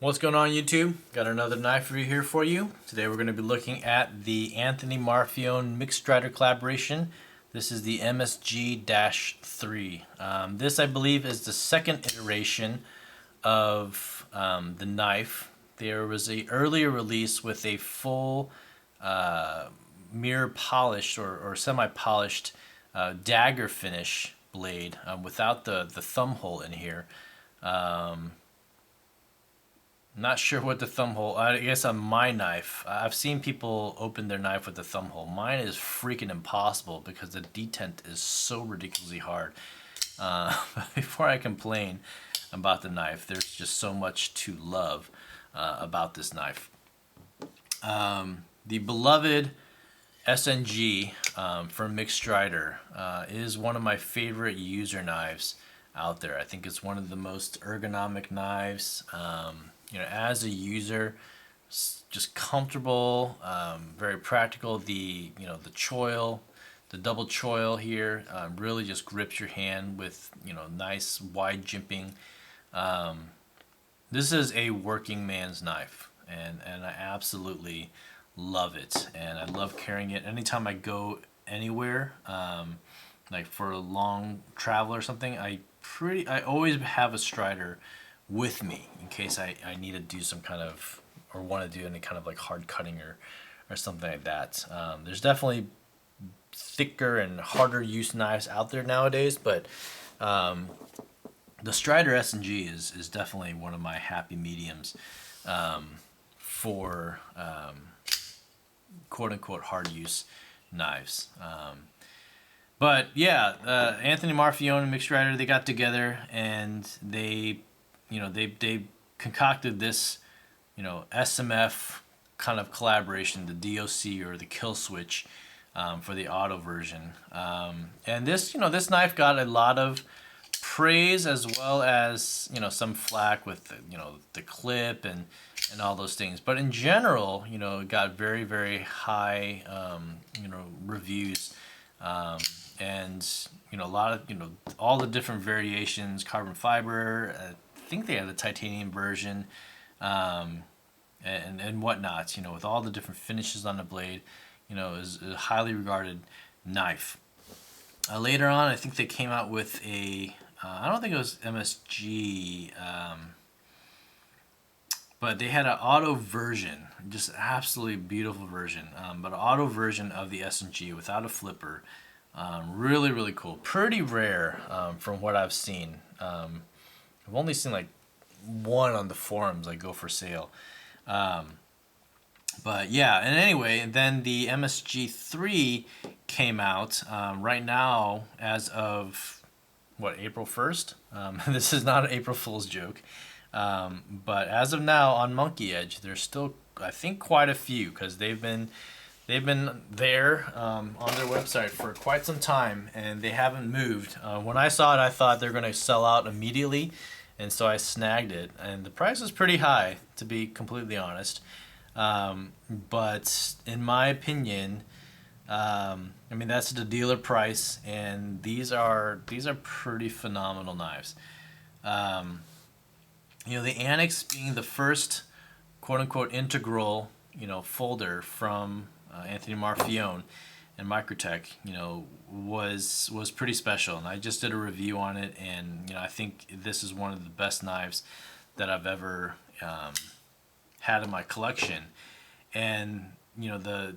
What's going on, YouTube? Got another knife review here for you. Today we're going to be looking at the Anthony Marfione Mick Strider collaboration. This is the MSG-3. This, I believe, is the second iteration of the knife. There was a earlier release with a full mirror polished or semi-polished dagger finish blade without the thumb hole in here. Not sure what the thumb hole, I guess on my knife, I've seen people open their knife with the thumb hole. Mine is freaking impossible because the detent is so ridiculously hard. Before I complain about the knife, there's just so much to love about this knife. The beloved SNG from Mick Strider is one of my favorite user knives out there. I think it's one of the most ergonomic knives. As a user, just comfortable, very practical. The choil, the double choil here, really just grips your hand with nice wide jimping. This is a working man's knife, and I absolutely love it, and I love carrying it anytime I go anywhere, like for a long travel or something. I always have a Strider with me in case I need to do some kind of, or want to do any kind of like hard cutting or something like that. There's definitely thicker and harder use knives out there nowadays, but the Strider S&G is definitely one of my happy mediums for quote unquote hard use knives. But yeah, Anthony Marfione and Mick Strider, they got together and they concocted this, SMF kind of collaboration, the DOC or the kill switch for the auto version. And this knife got a lot of praise as well as, some flack with the clip and all those things. But in general, it got very, very high, reviews. And a lot of all the different variations, carbon fiber. I think they had a titanium version, and whatnot. With all the different finishes on the blade, is a highly regarded knife. Later on, I think they came out with a. I don't think it was MSG, but they had an auto version, just absolutely beautiful version. But an auto version of the S&G without a flipper. Really, really cool. Pretty rare from what I've seen. I've only seen like one on the forums like go for sale. But yeah, and anyway, then the MSG3 came out right now as of April 1st. This is not an April Fool's joke. But as of now on Monkey Edge, there's still, I think, quite a few because they've been there on their website for quite some time, and they haven't moved. When I saw it, I thought they're going to sell out immediately, and so I snagged it. And the price was pretty high, to be completely honest. But in my opinion, that's the dealer price, and these are pretty phenomenal knives. The Annex being the first quote-unquote integral, folder from Anthony Marfione and Microtech, was pretty special, and I just did a review on it, and I think this is one of the best knives that I've ever had in my collection. And the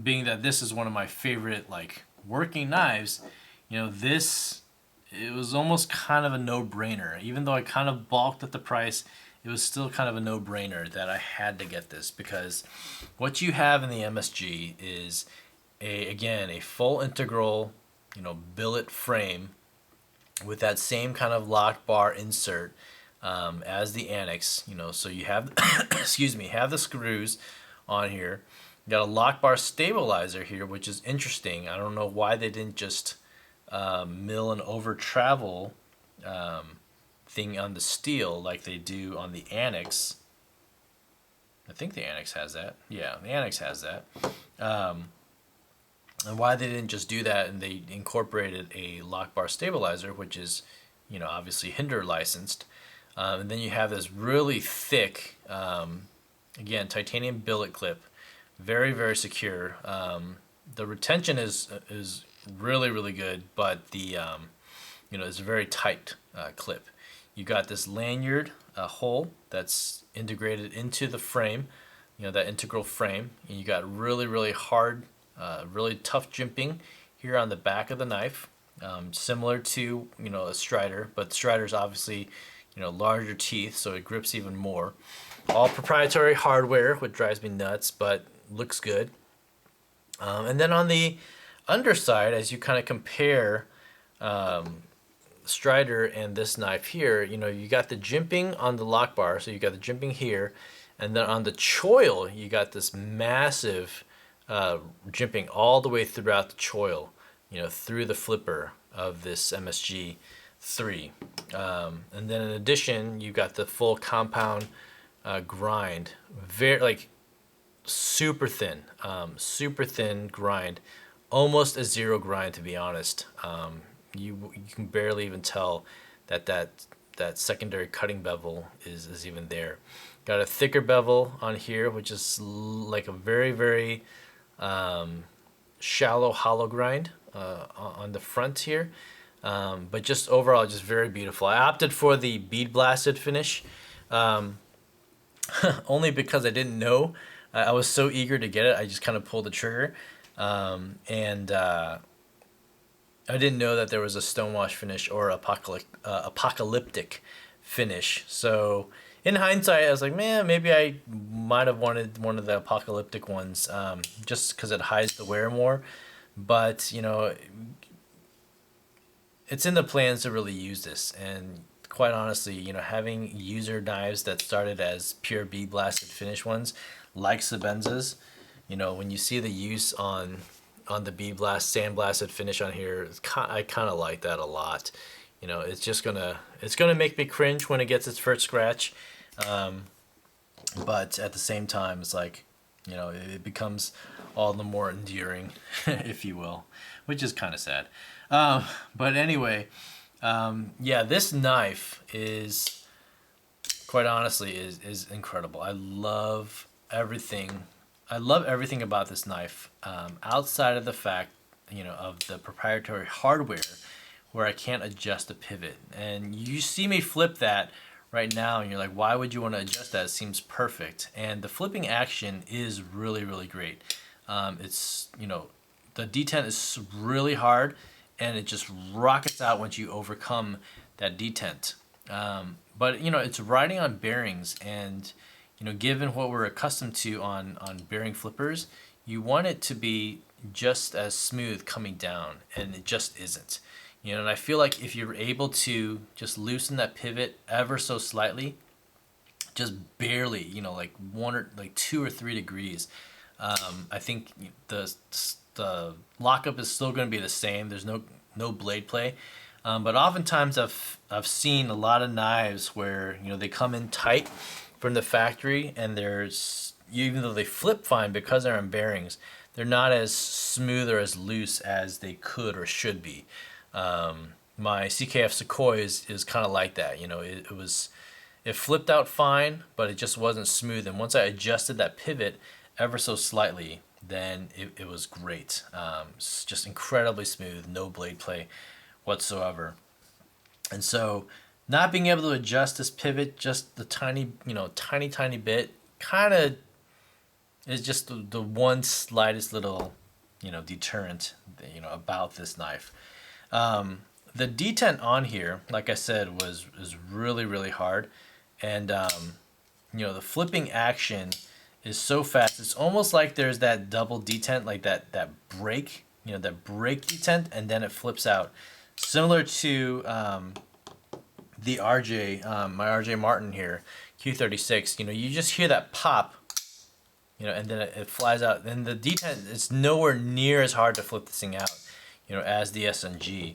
being that this is one of my favorite like working knives, it was almost kind of a no-brainer. Even though I kind of balked at the price, it was still kind of a no-brainer that I had to get this, because what you have in the MSG is a full integral, billet frame with that same kind of lock bar insert as the Annex. So you have excuse me, have the screws on here. You got a lock bar stabilizer here, which is interesting. I don't know why they didn't just mill an over travel thing on the steel like they do on the Annex. I think the Annex has that. Yeah, the Annex has that. And why they didn't just do that and they incorporated a lock bar stabilizer, which is, obviously Hinder licensed. And then you have this really thick, again, titanium billet clip, very, very secure. The retention is really, really good, but the it's a very tight clip. You got this lanyard hole that's integrated into the frame, that integral frame. And you got really, really hard, really tough jimping here on the back of the knife, similar to a Strider, but Strider's obviously larger teeth, so it grips even more. All proprietary hardware, which drives me nuts, but looks good. And then on the underside, as you kind of compare Strider and this knife here, you got the jimping on the lock bar, so you got the jimping here, and then on the choil, you got this massive jimping all the way throughout the choil, through the flipper of this MSG 3. And then in addition, you got the full compound grind, very like super thin grind, almost a zero grind, to be honest. You can barely even tell that secondary cutting bevel is even there. Got a thicker bevel on here, which is like a very, very shallow hollow grind on the front here. But just overall, just very beautiful. I opted for the bead blasted finish, only because I didn't know. I was so eager to get it, I just kind of pulled the trigger, and I didn't know that there was a stonewash finish or apocalyptic finish. So in hindsight, I was like, man, maybe I might have wanted one of the apocalyptic ones, just because it hides the wear more. But it's in the plans to really use this, and quite honestly, having user knives that started as pure bead blasted finish ones, like Sebenza's, when you see the use on the bead blast sandblasted finish on here, I kind of like that a lot. It's gonna make me cringe when it gets its first scratch, but at the same time, it's like, it becomes all the more endearing, if you will, which is kind of sad. But anyway, yeah, this knife is, quite honestly, is incredible. I love everything about this knife, outside of the fact, of the proprietary hardware, where I can't adjust the pivot. And you see me flip that right now, and you're like, why would you want to adjust that? It seems perfect. And the flipping action is really, really great. It's, the detent is really hard, and it just rockets out once you overcome that detent. But it's riding on bearings, and given what we're accustomed to on bearing flippers, you want it to be just as smooth coming down, and it just isn't. And I feel like if you're able to just loosen that pivot ever so slightly, just barely, like 2 or 3 degrees, I think the lockup is still going to be the same. There's no blade play, but oftentimes I've seen a lot of knives where they come in tight from the factory, and even though they flip fine because they're on bearings, they're not as smooth or as loose as they could or should be. My CKF Sequoia is kind of like that. It flipped out fine, but it just wasn't smooth. And once I adjusted that pivot ever so slightly, then it was great. It's just incredibly smooth, no blade play whatsoever. And so not being able to adjust this pivot just the tiny bit kind of is just the one slightest little, deterrent, about this knife. The detent on here, like I said, is really, really hard. And, the flipping action is so fast. It's almost like there's that double detent, like that break, that break detent, and then it flips out. Similar to the RJ, my RJ Martin here, Q36, you just hear that pop, and then it flies out. And the detent is nowhere near as hard to flip this thing out, as the SNG.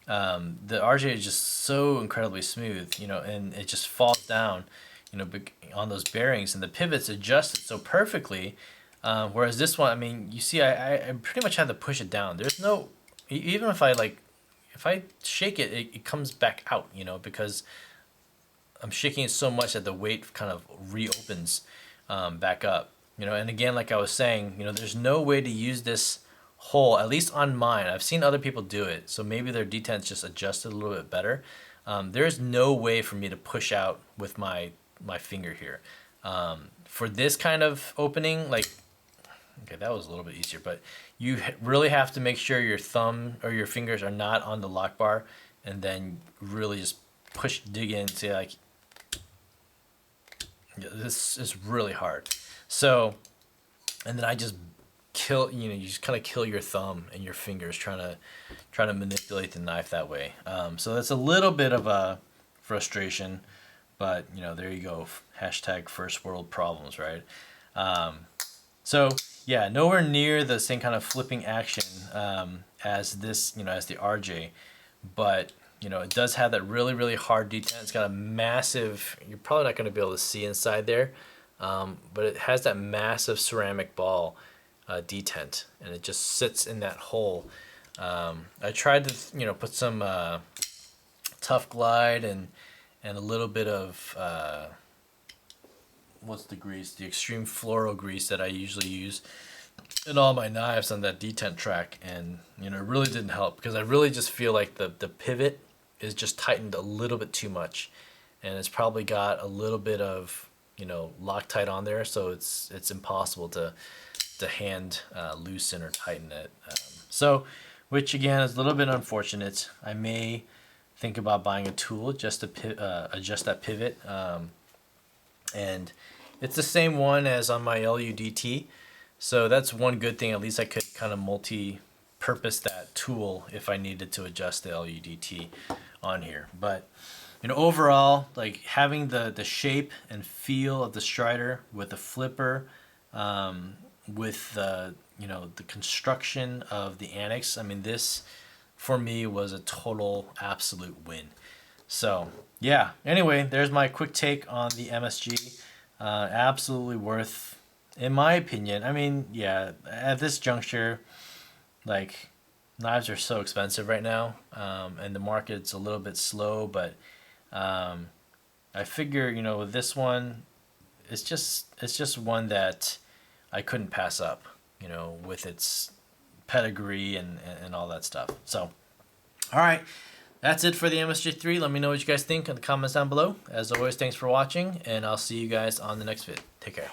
The RJ is just so incredibly smooth, and it just falls down, on those bearings, and the pivots adjusted so perfectly. Whereas this one, I mean, you see, I pretty much had to push it down. There's no, even if I shake it, it comes back out, because I'm shaking it so much that the weight kind of reopens back up. And again, like I was saying, there's no way to use this hole, at least on mine. I've seen other people do it, so maybe their detent's just adjusted a little bit better. There's no way for me to push out with my finger here. For this kind of opening, like, okay, that was a little bit easier, but you really have to make sure your thumb or your fingers are not on the lock bar, and then really just dig in. See, like, this is really hard. So, and then I just you just kind of kill your thumb and your fingers trying to manipulate the knife that way. So that's a little bit of a frustration, but there you go. Hashtag first world problems, right? So yeah, nowhere near the same kind of flipping action as this, as the RJ, but it does have that really, really hard detent. It's got a massive, you're probably not going to be able to see inside there, but it has that massive ceramic ball detent, and it just sits in that hole. I tried to, put some Tough Glide and a little bit of, what's the grease? The extreme floral grease that I usually use in all my knives on that detent track, and it really didn't help, because I really just feel like the pivot is just tightened a little bit too much, and it's probably got a little bit of Loctite on there, so it's impossible to hand loosen or tighten it. So, which again is a little bit unfortunate. I may think about buying a tool just to adjust that pivot, and it's the same one as on my LUDT. So that's one good thing. At least I could kind of multi-purpose that tool if I needed to adjust the LUDT on here. But overall, like, having the shape and feel of the Strider with the flipper, with the the construction of the annex, I mean, this for me was a total absolute win. So yeah, anyway, there's my quick take on the MSG. Absolutely worth, in my opinion. I mean, yeah, at this juncture, like, knives are so expensive right now, and the market's a little bit slow, but I figure, with this one, it's just one that I couldn't pass up, with its pedigree and all that stuff. So, all right, that's it for the MSG3. Let me know what you guys think in the comments down below. As always, thanks for watching, and I'll see you guys on the next vid. Take care.